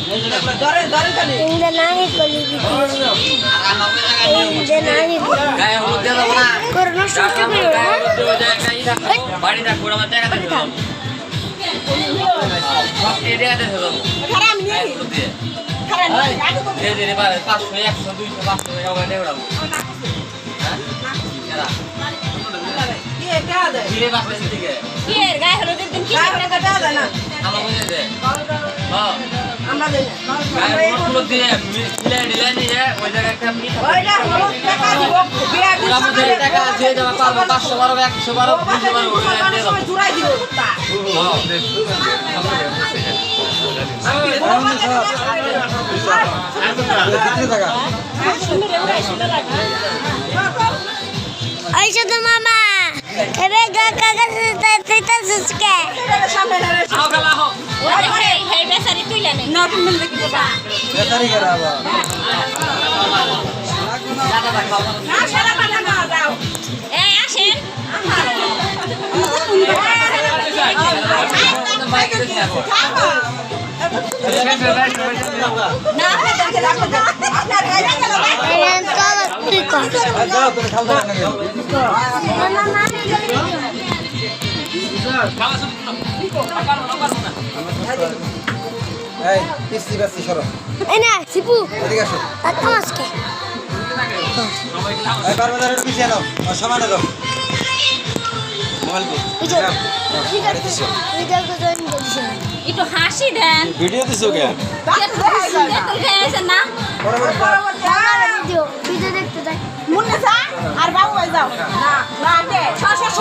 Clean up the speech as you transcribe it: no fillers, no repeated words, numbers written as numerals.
Inda nahi kali bikin. Inda nahi. Corona suatu kali. Bari tak kurang macam apa tu? Ini dia ada tu. Karam ni. Karam ni. Dia jadi pada pas banyak satu pas yang mana orang. Ya. Ye kada. Ini pas macam tiga. Ye gay halo din ki kada kada na. Apa punya dia? Oh. Amma din. Gaya mulut dia, nilai ni ya, wajah kami. Oy na halo taka dibo. Biya di Kamu jadi tak kasih jangan apa pas sebaru yang sebaru sebaru dia tu. Turai dibo ta. Oh. Aisyah tu mama. Ebe kakak kita suka. Aku kalah ho. Hey besari tu ile ne. Na tu min lagi ba. Besari keraba. Kata tak kau. Na shala mana na daw. Ashen. Baik itu siapa? Kalian kalau ikut. Ayo kita kau dah nak. Hey, pasti pasti soro. Enak, sipu. Edik আসো। Atau maske. এই বারবার একটু পিছিয়ে নাও। আর সমান দাও। Mobile কো। Video ko join করছি। Itu হাসি দেন। Video দিছো কে? না Video দেখতে যাই। মুন্না যা আর বাবু যাও না না দে ছ ছ ছ